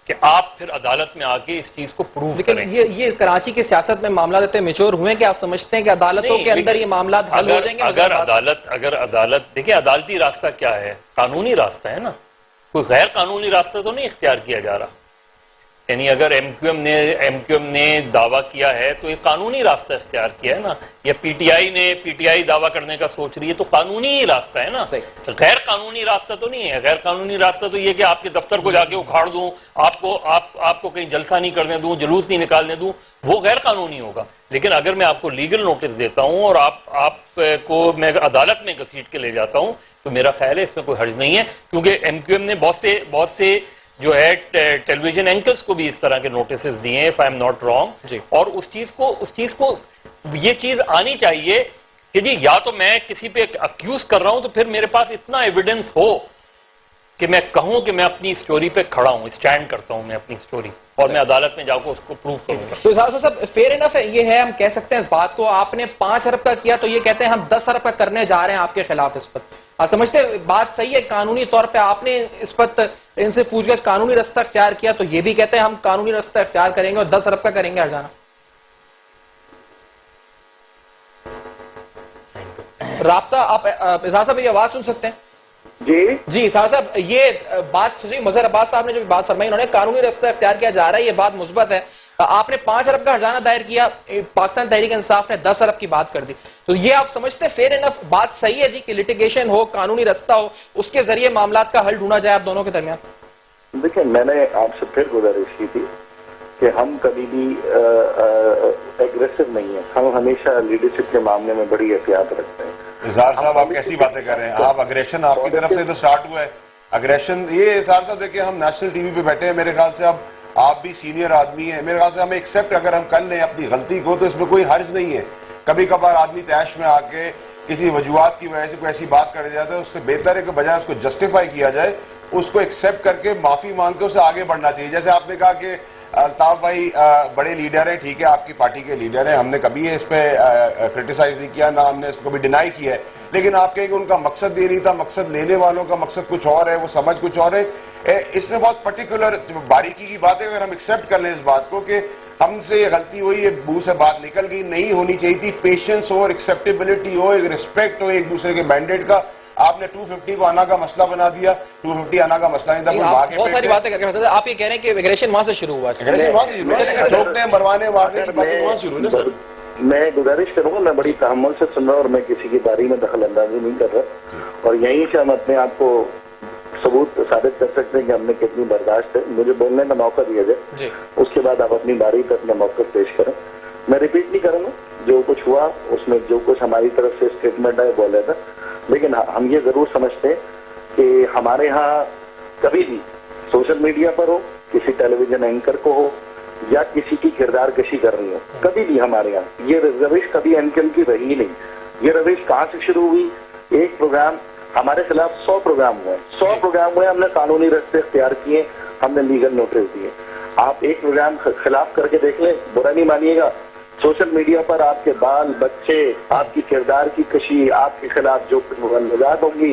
کہ آپ پھر عدالت میں آ کے اس چیز کو پروف کریں. یہ کراچی کی سیاست میں معاملات اتنے میچور ہوئے ہیں کہ آپ سمجھتے ہیں کہ عدالتوں کے اندر یہ معاملات حل ہو جائیں گے؟ اگر عدالت دیکھیں، عدالتی راستہ کیا ہے؟ قانونی راستہ ہے نا، کوئی غیر قانونی راستہ تو نہیں اختیار کیا جا رہا. یعنی اگر ایم کیو ایم نے دعویٰ کیا ہے تو یہ قانونی راستہ اختیار کیا ہے نا، یا پی ٹی آئی دعویٰ کرنے کا سوچ رہی ہے تو قانونی راستہ ہے نا، غیر قانونی راستہ تو نہیں ہے. غیر قانونی راستہ تو یہ کہ آپ کے دفتر کو جا کے اکھاڑ دوں، آپ کو کہیں جلسہ نہیں کرنے دوں، جلوس نہیں نکالنے دوں، وہ غیر قانونی ہوگا. لیکن اگر میں آپ کو لیگل نوٹس دیتا ہوں اور آپ کو میں عدالت میں گھسیٹ کے لے جاتا ہوں تو میرا خیال ہے اس میں کوئی حرج نہیں ہے، کیونکہ ایم کیو ایم نے بہت سے جو ہے ٹیلی ویژن اینکرز کو بھی اس طرح کے نوٹسز دیے ہیں، if I am not wrong. اور اس چیز کو یہ چیز آنی چاہیے کہ جی یا تو میں کسی پہ اکیوز کر رہا ہوں تو پھر میرے پاس اتنا ایویڈنس ہو کہ میں کہوں کہ میں اپنی سٹوری پہ کھڑا ہوں، اسٹینڈ کرتا ہوں میں اپنی سٹوری، اور میں عدالت میں جا کے اس کو پروف کروں گا. تو صاحب فیئر انف ہے، یہ ہے ہم کہہ سکتے ہیں اس بات کو. آپ نے 5 ارب کا کیا تو یہ کہتے ہیں ہم 10 ارب کا کرنے جا رہے ہیں آپ کے خلاف. اس پر آپ سمجھتے بات صحیح ہے؟ قانونی طور پہ آپ نے اس پر ان سے پوچھ گچھ قانونی رستہ اختیار کیا تو یہ بھی کہتے ہیں ہم قانونی رستہ اختیار کریں گے اور 10 ارب کا کریں گے ہرجانہ. رابطہ آپ اظہار صاحب یہ آواز سن سکتے ہیں؟ جی اظہار صاحب، یہ بات مظہر عباس صاحب نے جو بات فرمائی، انہوں نے قانونی رستہ اختیار کیا جا رہا ہے، یہ بات مثبت ہے. آپ نے 5 ارب کا ہرجانہ دائر کیا، پاکستان تحریک انصاف نے 10 ارب کی بات کر دی، تو یہ آپ سمجھتے فیئر انف بات صحیح ہے جی کہ لٹیگیشن ہو، قانونی رستہ ہو، اس کے ذریعے معاملات کا حل ڈھونڈا جائے آپ دونوں کے درمیان؟ دیکھیں، میں نے آپ سے پھر گزارش کی تھی کہ ہم کبھی بھی ایگریسو نہیں ہیں، ہم ہمیشہ لیڈرشپ کے معاملے میں بڑی احتیاط رکھتے ہیں. اظہار صاحب آپ کیسی باتیں کر رہے ہیں؟ آپ اگریشن آپ کی طرف سے تو سٹارٹ ہوا ہے اگریشن. یہ اظہار صاحب دیکھیں، ہم نیشنل ٹی وی پہ بیٹھے ہیں، میرے خیال سے اب آپ بھی سینئر آدمی ہیں، میرے خیال سے ہمیں ایکسیپٹ اگر ہم کر لیں اپنی غلطی کو تو اس میں کوئی حرج نہیں ہے. کبھی کبھار آدمی تیش میں آ کے کسی وجوہات کی وجہ سے کوئی ایسی بات کر جاتا ہے، اس سے بہتر ہے کہ بجائے اس کو جسٹیفائی کیا جائے اس کو ایکسیپٹ کر کے معافی مانگ کے اسے آگے بڑھنا چاہیے. جیسے آپ نے کہا کہ الطاف بھائی بڑے لیڈر ہیں، ٹھیک ہے آپ کی پارٹی کے لیڈر ہیں، ہم نے کبھی اس پہ کرٹیسائز نہیں کیا، نہ ہم نے اس کو کبھی ڈینائی کیا ہے، لیکن آپ کہیں کہ ان کا مقصد یہ نہیں تھا، مقصد لینے والوں کا مقصد کچھ اور ہے، وہ سمجھ کچھ اور ہے. اس میں بہت پرٹیکولر باریکی کی بات ہے. اگر ہم ایکسیپٹ کر لیں اس بات کو کہ ہم سے یہ غلطی ہوئی، یہ منہ سے بات نکل گئی، نہیں ہونی چاہیے تھی، پیشنس ہو، ایکسیپٹیبلٹی ہو، ایک رسپیکٹ ہو ایک دوسرے کے مینڈیٹ کا. آپ نے 250 کو آنا کا مسئلہ بنا دیا، 250 آنا کا مسئلہ نہیں تھا. بہت ساری باتیں کر کے آپ یہ کہہ رہے ہیں کہ اگریشن وہاں سے شروع ہوا ہے، ٹھوکنے مروانے مارنے کی باتیں وہاں شروع ہے نا سر. میں گزارش کروں گا، میں بڑی تحمل سے سن رہا ہوں اور میں کسی کی باری میں دخل اندازی نہیں کر رہا، اور یہیں سے ہم اپنے آپ کو ثبوت ثابت کر سکتے ہیں کہ ہم نے کتنی برداشت ہے. مجھے بولنے کا موقع دیا جائے، اس کے بعد آپ اپنی باری پہ اپنا موقف پیش کریں. میں ریپیٹ نہیں کروں گا جو کچھ ہوا، اس میں جو کچھ ہماری طرف سے اسٹیٹمنٹ ہے بولے تھا، لیکن ہم یہ ضرور سمجھتے ہیں کہ ہمارے ہاں کبھی بھی سوشل میڈیا پر ہو، کسی ٹیلی ویژن اینکر کو ہو یا کسی کی کردار کشی کر رہی ہو، کبھی بھی ہمارے یہاں یہ روش کبھی ایم کیو ایم کی رہی نہیں. یہ روش کہاں سے شروع ہوئی؟ ایک پروگرام ہمارے خلاف 100 پروگرام ہوئے، 100 پروگرام ہوئے، ہم نے قانونی رستے اختیار کیے، ہم نے لیگل نوٹس دیے. آپ ایک پروگرام خلاف کر کے دیکھ لیں، برا نہیں مانیے گا، سوشل میڈیا پر آپ کے بال بچے، آپ کی کردار کی کشی، آپ کے خلاف جو مغلظات ہوں گی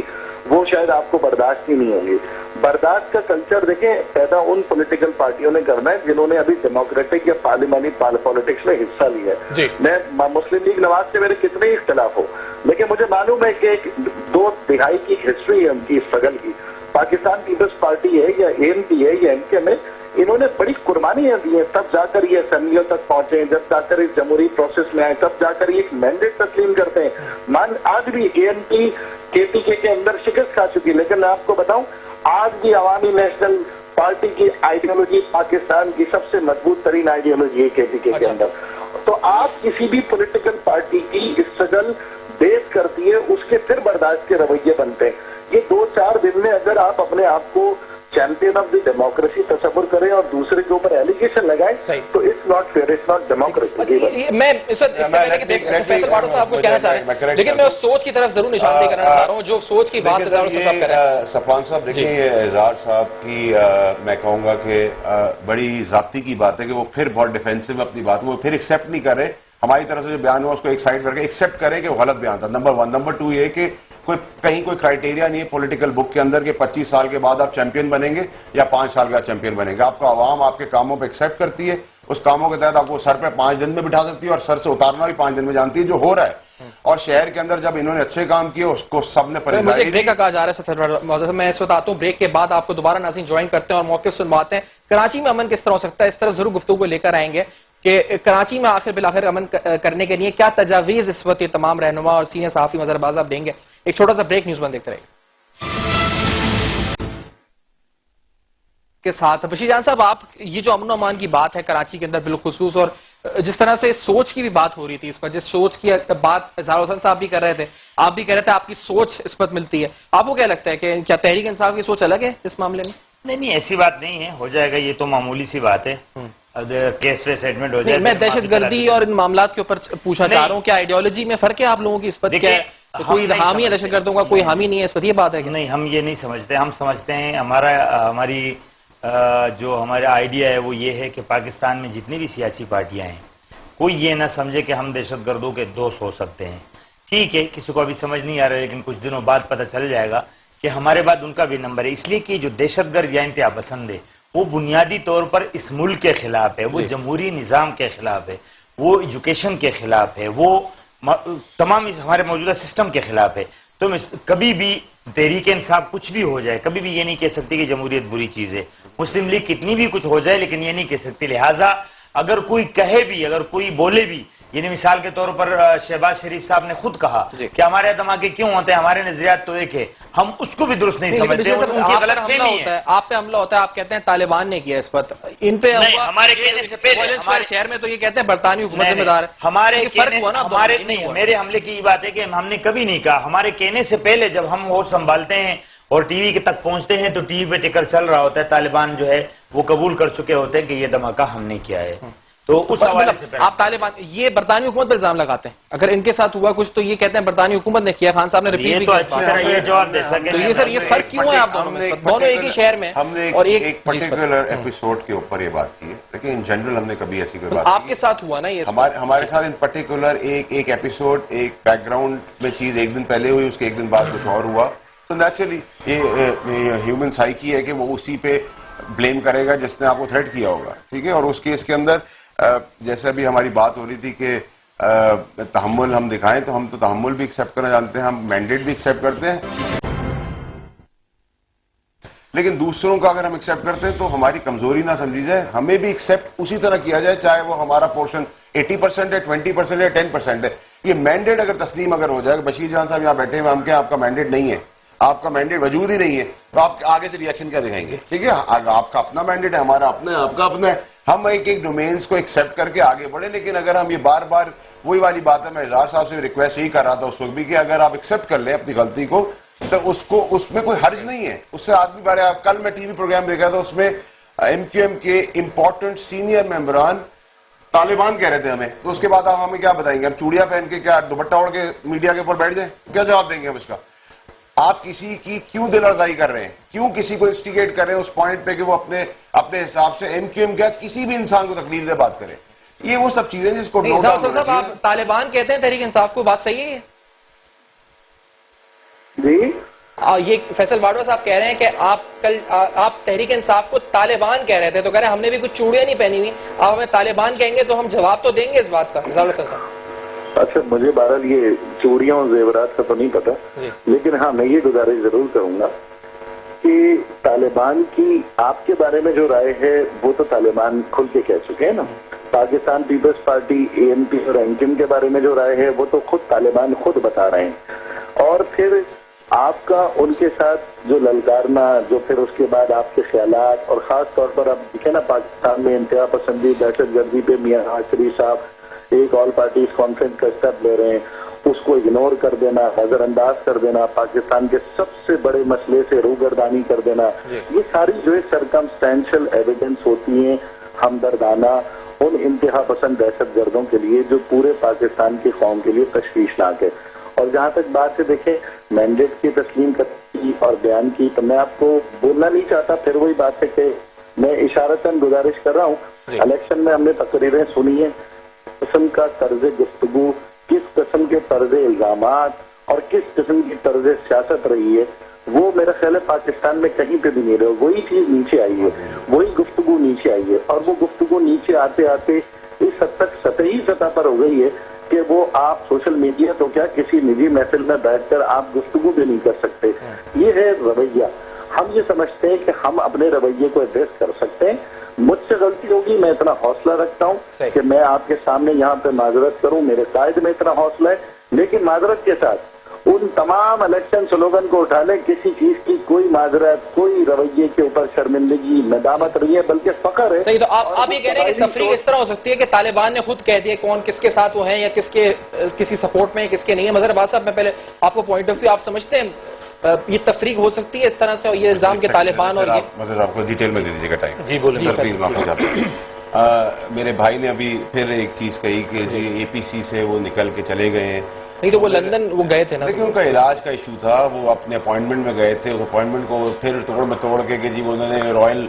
وہ شاید آپ کو برداشت ہی نہیں ہوگی. برداشت کا کلچر دیکھیں پیدا ان پولیٹیکل پارٹیوں نے کرنا ہے جنہوں نے ابھی ڈیموکریٹک یا پارلیمانی پالیٹکس میں حصہ لیا ہے. میں مسلم لیگ نواز سے میرے کتنے ہی اختلاف ہو, لیکن مجھے معلوم ہے کہ ایک 2 دہائی کی ہسٹری ہے ان کی اسٹرگل کی. پاکستان پیپلز پارٹی ہے یا ANP ہے یا MKM ہے, انہوں نے بڑی قربانیاں دی ہیں, تب جا کر یہ اسمبلیوں تک پہنچے, جب جا کر اس جمہوری پروسیس میں آئے, تب جا کر یہ ایک مینڈیٹ تسلیم کرتے ہیں. آج بھی ANP KPK کے اندر شکست کھا چکی, لیکن میں آپ کو بتاؤں آج بھی عوامی نیشنل پارٹی کی آئیڈیالوجی پاکستان کی سب سے مضبوط ترین آئیڈیالوجی ہے KPK کے اندر. تو آپ کسی بھی پولیٹیکل پارٹی کی اسٹرگل بیس کرتی ہے, اس کے پھر برداشت کے رویے بنتے ہیں. یہ 2-4 دن میں اگر آپ اپنے آپ کو چیمپئن آف دی ڈیموکریسی تصور کریں اور دوسرے کے اوپر ایلیگیشن لگائیں تو it's not fair, it's not democracy. میں اس وقت اس سے پہلے کہ فیصل بھاٹو صاحب کچھ کہنا چاہ رہے ہیں, لیکن میں اس سوچ کی طرف ضرور نشاندہی کرنا چاہ رہا ہوں جو سوچ کی بات صاحب کر رہے ہیں. صفوان صاحب دیکھیں, یہ اعزار صاحب کی میں کہوں گا کہ بڑی ذاتی کی بات ہے کہ وہ پھر بہت ڈیفینسو اپنی بات وہ پھر ایکسیپٹ نہیں کر رہے. ہماری طرف سے جو بیان ہوا اس کو ایک سائڈ کر کے ایکسیپٹ کریں کہ وہ غلط بیان تھا, نمبر 1. نمبر 2 یہ کہ کہیں کوئی کرائیٹیریا نہیں ہے پولیٹیکل بک کے اندر کہ 25 سال کے بعد آپ چیمپئن بنیں گے یا 5 سال کے بعد چیمپئن بنیں گے. آپ کا عوام آپ کے کاموں پہ ایکسیپٹ کرتی ہے, اس کاموں کے تحت آپ کو سر پہ 5 دن میں بٹھا سکتی ہے اور سر سے اتارنا بھی 5 دن میں جانتی ہے جو ہو رہا ہے. اور شہر کے اندر جب انہوں نے اچھے کام کیے اس کو سب نے مجھے ایک بریک کا کہا جا رہا ہے, میں اس وقت آتا ہوں بریک کے بعد آپ کو دوبارہ ناظرین جوائن کرتے ہیں اور موقف سنواتے ہیں. کراچی میں امن کس طرح ہو سکتا ہے, اس طرف ضرور گفتگو کو لے کر آئیں گے کہ کراچی میں آخر بالآخر امن کرنے کے لیے کیا تجاویز اس وقت یہ تمام رہنما اور سینئر صحافی نظر باز آپ دیں گے. ایک چھوٹا سا بریک, نیوز بند دیکھتے رہیے کے ساتھ. بشیر جان صاحب, آپ یہ جو امن و امان کی بات ہے کراچی کے اندر بالخصوص, اور جس طرح سے سوچ کی بھی بات ہو رہی تھی اس پر, جس سوچ کی بات اظہار حسن صاحب بھی کر رہے تھے, آپ بھی کہہ رہے تھے آپ کی سوچ اس پر ملتی ہے, آپ کو کیا لگتا ہے کہ کیا تحریک انصاف کی سوچ الگ ہے اس معاملے میں؟ نہیں ایسی بات نہیں ہے, ہو جائے گا, یہ تو معمولی سی بات ہے, کیس ویس ایڈمٹ ہو جائے. میں دہشت گردی اور ان معاملات کے اوپر پوچھنا چاہ رہا ہوں, کیا آئیڈیالوجی میں فرق ہے آپ لوگوں کی اس پر, کیا کوئی حامی ہے دہشت گردوں کا, کوئی حامی نہیں ہے اس پر, یہ بات ہے؟ نہیں, ہم یہ نہیں سمجھتے. ہم سمجھتے ہیں ہماری جو ہمارا آئیڈیا ہے وہ یہ ہے کہ پاکستان میں جتنی بھی سیاسی پارٹیاں ہیں کوئی یہ نہ سمجھے کہ ہم دہشت گردوں کے دوست ہو سکتے ہیں. ٹھیک ہے, کسی کو ابھی سمجھ نہیں آ رہا, لیکن کچھ دنوں بعد پتہ چل جائے گا کہ ہمارے بعد ان کا بھی نمبر ہے. اس لیے کہ جو دہشت گرد یا انتہا پسند ہے وہ بنیادی طور پر اس ملک کے خلاف ہے, وہ جمہوری نظام کے خلاف ہے, وہ ایجوکیشن کے خلاف ہے, وہ تمام ہمارے موجودہ سسٹم کے خلاف ہے. تو کبھی بھی تحریک انصاف کچھ بھی ہو جائے, کبھی بھی یہ نہیں کہہ سکتی کہ جمہوریت بری چیز ہے. مسلم لیگ کتنی بھی کچھ ہو جائے لیکن یہ نہیں کہہ سکتی. لہٰذا اگر کوئی کہے بھی, اگر کوئی بولے بھی, یعنی مثال کے طور پر شہباز شریف صاحب نے خود کہا کہ ہمارے دھماکے کیوں ہوتے ہیں, ہمارے نظریات تو ایک ہے, ہم اس کو بھی درست نہیں سمجھتے. ان کی غلط فہمی ہے. آپ پہ حملہ ہوتا ہے, آپ کہتے ہیں طالبان نے کیا اس پر, ان پہ ہمارے کہنے سے پہلے ہمارے شہر میں تو یہ کہتے ہیں برطانوی حکومت ذمہ دار ہے. ہمارے نہیں, میرے حملے کی یہ بات ہے کہ ہم نے کبھی نہیں کہا. ہمارے کہنے سے پہلے جب ہم ہوش سنبھالتے ہیں اور ٹی وی تک پہنچتے ہیں تو ٹی وی پہ ٹکر چل رہا ہوتا ہے, طالبان جو ہے وہ قبول کر چکے ہوتے ہیں کہ یہ دھماکہ ہم نے کیا ہے. تو اس حوالے سے آپ طالبان یہ برطانوی حکومت پر الزام لگاتے ہیں, اگر ان کے ساتھ ہوا کچھ تو یہ کہتے ہیں برطانوی حکومت نے کیا. خان صاحب نے ریپیٹ بھی کیا, اچھی طرح یہ جواب دے سکیں. تو یہ سر یہ فرق کیوں ہے آپ دونوں میں, دونوں ایک ہی شہر میں, ہم نے ایک پرٹیکولر ایپیسوڈ کے اوپر یہ بات کی ہے, لیکن ان جنرل ہم نے کبھی ایسی کوئی بات آپ کے ساتھ ہوا نا یہ ہمارے ساتھ ان پرٹیکولر ایک ایپیسوڈ, ایک بیک گراؤنڈ میں چیز ایک دن پہلے ہوئی, اس کے ایک دن بعد کچھ اور ہوا. تو نیچرلی یہ ہیومن سائیکی ہے کہ وہ اسی پہ بلیم کرے گا جس نے آپ کو تھریٹ کیا ہوگا. ٹھیک ہے, اور اس کیس کے اندر جیسے ابھی ہماری بات ہو رہی تھی کہ تحمل ہم دکھائیں, تو ہم تو تحمل بھی ایکسیپٹ کرنا جانتے ہیں, ہم مینڈیٹ بھی ایکسیپٹ کرتے ہیں, لیکن دوسروں کا اگر ہم ایکسیپٹ کرتے ہیں تو ہماری کمزوری نہ سمجھی جائے, ہمیں بھی ایکسیپٹ اسی طرح کیا جائے, چاہے وہ ہمارا پورشن 80% ہے, 20% ہے, 10% ہے. یہ مینڈیٹ اگر تسلیم اگر ہو جائے, بشیر جان صاحب یہاں بیٹھے ہیں, ہم کہیں آپ کا مینڈیٹ نہیں ہے, آپ کا مینڈیٹ وجود ہی نہیں ہے, تو آپ آگے سے ریئیکشن کیا دکھائیں گے؟ ٹھیک ہے, آپ کا اپنا مینڈیٹ ہے, ہمارا اپنا ہے, آپ کا اپنا ہے, ہم ایک ڈومینز کو ایکسیپٹ کر کے آگے بڑھیں. لیکن اگر ہم یہ بار بار وہی والی بات ہے, میں اظہار صاحب سے ریکویسٹ یہی کر رہا تھا اس وقت بھی کہ اگر آپ ایکسیپٹ کر لیں اپنی غلطی کو تو اس میں کوئی حرج نہیں ہے. اس سے آدمی بارے, کل میں ٹی وی پروگرام دیکھا تھا, اس میں MQM کے امپورٹنٹ سینئر ممبران طالبان کہہ رہے تھے ہمیں, تو اس کے بعد آپ ہمیں کیا بتائیں گے؟ ہم چوڑیاں پہن کے کیا دوپٹہ اوڑھ کے میڈیا کے اوپر بیٹھ جائیں؟ کیا جواب دیں گے ہم اس کا؟ آپ کسی کی کیوں دل ارزائی کر رہے ہیں, کیوں کسی کو انسٹیگیٹ کر رہے ہیں اس پوائنٹ پہ کہ وہ اپنے حساب سے MQM کیا کسی بھی انسان کو تکلیف دہ بات کرے؟ یہ وہ سب چیزیں جس کو آپ طالبان کہتے ہیں تحریک انصاف کو, بات صحیح ہے جی؟ یہ فیصل باجوہ صاحب کہہ رہے ہیں کہ آپ تحریک انصاف کو طالبان کہہ رہے تھے، تو کہہ رہے ہیں ہم نے بھی کچھ چوڑیاں نہیں پہنی ہوئی، آپ ہمیں طالبان کہیں گے تو ہم جواب تو دیں گے اس بات کا. رضا الحسن صاحب اچھا، مجھے بہرحال یہ چوڑیاں اور زیورات کا تو نہیں پتا، لیکن ہاں میں یہ گزارش ضرور کروں گا کہ طالبان کی آپ کے بارے میں جو رائے ہے وہ تو طالبان کھل کے کہہ چکے ہیں نا. پاکستان پیپلز پارٹی ANP اور MKM کے بارے میں جو رائے ہے وہ تو خود طالبان خود بتا رہے ہیں. اور پھر آپ کا ان کے ساتھ جو للکارنا، جو پھر اس کے بعد آپ کے خیالات، اور خاص طور پر اب دیکھیں نا پاکستان میں انتہا پسندی، دہشت گردی پہ میاں نواز شریف صاحب ایک آل پارٹیز کانفرنس کا اسٹیپ لے رہے ہیں، اس کو اگنور کر دینا، نظر انداز کر دینا، پاکستان کے سب سے بڑے مسئلے سے روگردانی کر دینا، یہ ساری جو ہے سرکمسٹینشل ایویڈنس ہوتی ہیں ہمدردانہ ان انتہا پسند دہشت گردوں کے لیے جو پورے پاکستان کی قوم کے لیے تشویشناک ہے. اور جہاں تک بات ہے دیکھیں مینڈیٹ کی تسلیم کرتی اور بیان کی، تو میں آپ کو بولنا نہیں چاہتا، پھر وہی بات ہے کہ میں اشارتاً گزارش کر رہا ہوں. الیکشن میں ہم نے تقریریں سنی ہیں، قسم کا طرز گفتگو، کس قسم کے طرز الزامات اور کس قسم کی طرز سیاست رہی ہے، وہ میرا خیال ہے پاکستان میں کہیں پہ بھی نہیں رہے. وہی چیز نیچے آئی ہے، وہی گفتگو نیچے آئی ہے، اور وہ گفتگو نیچے آتے آتے اس حد تک سطحی سطح پر ہو گئی ہے کہ وہ آپ سوشل میڈیا تو کیا کسی نجی محفل میں بیٹھ کر آپ گفتگو بھی نہیں کر سکتے. یہ ہے رویہ. ہم یہ سمجھتے ہیں کہ ہم اپنے رویے کو ایڈریس کر سکتے ہیں. مجھ سے غلطی ہوگی، میں اتنا حوصلہ رکھتا ہوں کہ میں آپ کے سامنے یہاں پہ معذرت کروں، میرے قائد میں اتنا حوصلہ ہے، لیکن معذرت کے ساتھ ان تمام الیکشن سلوگن کو اٹھا لیں، کسی چیز کی کوئی معذرت، کوئی رویے کے اوپر شرمندگی ندامت نہیں ہے، بلکہ فخر ہے. صحیح. تو آپ یہ کہہ رہے ہیں کہ تفریق اس طرح ہو سکتی ہے کہ طالبان نے خود کہہ دیا کون کس کے ساتھ وہ ہیں یا کسی سپورٹ میں کس کے نہیں ہے. مظہر عباس صاحب میں پہلے آپ کو پوائنٹ آف ویو آپ سمجھتے ہیں یہ تفریق ہو سکتی ہے اس طرح سے، اور یہ الزام کہ طالبان اور مظہر آپ کو ڈیٹیل میں دے دیجیے گا ٹائم. جی بولیں. پلیز معافی چاہتا ہوں. میرے بھائی نے ابھی پھر ایک چیز کہی کہ جی APC سے وہ نکل کے چلے گئے ہیں. نہیں تو وہ لندن وہ گئے تھے نا، لیکن ان کا علاج کا ایشو تھا، وہ اپنے اپوائنٹمنٹ میں گئے تھے، اس اپوائنٹمنٹ کو پھر توڑ میں توڑ کے کہ جی انہوں نے رائل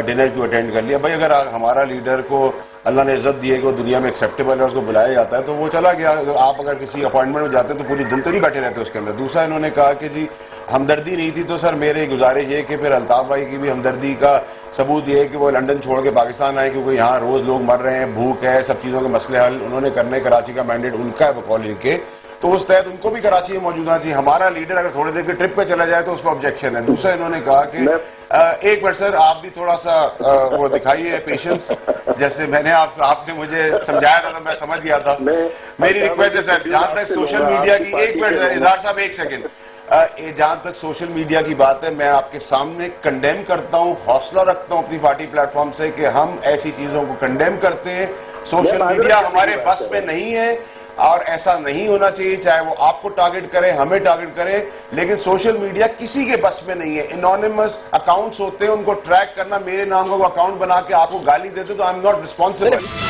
ڈنر کیوں اٹینڈ کر لیا. بھائی اگر ہمارا لیڈر کو اللہ نے عزت دی ہے کہ وہ دنیا میں ایکسیپٹیبل ہے، اس کو بلایا جاتا ہے تو وہ چلا گیا. آپ اگر کسی اپوائنٹمنٹ میں جاتے ہیں تو پوری دن تو نہیں بیٹھے رہتے اس کے اندر. دوسرا انہوں نے کہا کہ جی ہمدردی نہیں تھی، تو سر میرے گزارش یہ کہ پھر الطاف بھائی کی بھی ہمدردی کا ثبوت یہ ہے کہ وہ لنڈن چھوڑ کے پاکستان آئے، کیونکہ یہاں روز لوگ مر رہے ہیں، بھوک ہے، سب چیزوں کے مسئلے حل انہوں نے کرنے. کراچی کا مینڈیٹ ان کا ہے بقول ان کے، تو اس تحت ان کو بھی کراچی میں موجود ہونا چاہیے. ہمارا لیڈر اگر تھوڑی دیر کے ٹرپ پہ چلا جائے تو اس پہ آبجیکشن ہے. دوسرا انہوں نے کہا کہ ایک منٹ سر آپ بھی تھوڑا سا وہ دکھائیے پیشنس، جیسے میں نے آپ نے مجھے سمجھایا تھا تو میں سمجھ گیا تھا. میری ریکویسٹ ہے سر، جہاں تک سوشل میڈیا کی، ایک منٹ سر اظہار صاحب ایک سیکنڈ، جہاں تک سوشل میڈیا کی بات ہے میں آپ کے سامنے کنڈیم کرتا ہوں، حوصلہ رکھتا ہوں اپنی پارٹی پلیٹ فارم سے کہ ہم ایسی چیزوں کو کنڈیم کرتے ہیں. سوشل میڈیا ہمارے بس میں نہیں ہے اور ایسا نہیں ہونا چاہیے، چاہے وہ آپ کو ٹارگٹ کرے، ہمیں ٹارگٹ کرے، لیکن سوشل میڈیا کسی کے بس میں نہیں ہے. انونیمس اکاؤنٹس ہوتے ہیں، ان کو ٹریک کرنا، میرے نام کا وہ اکاؤنٹ بنا کے آپ کو گالی دیتے تو آئی ایم ناٹ ریسپانسبل.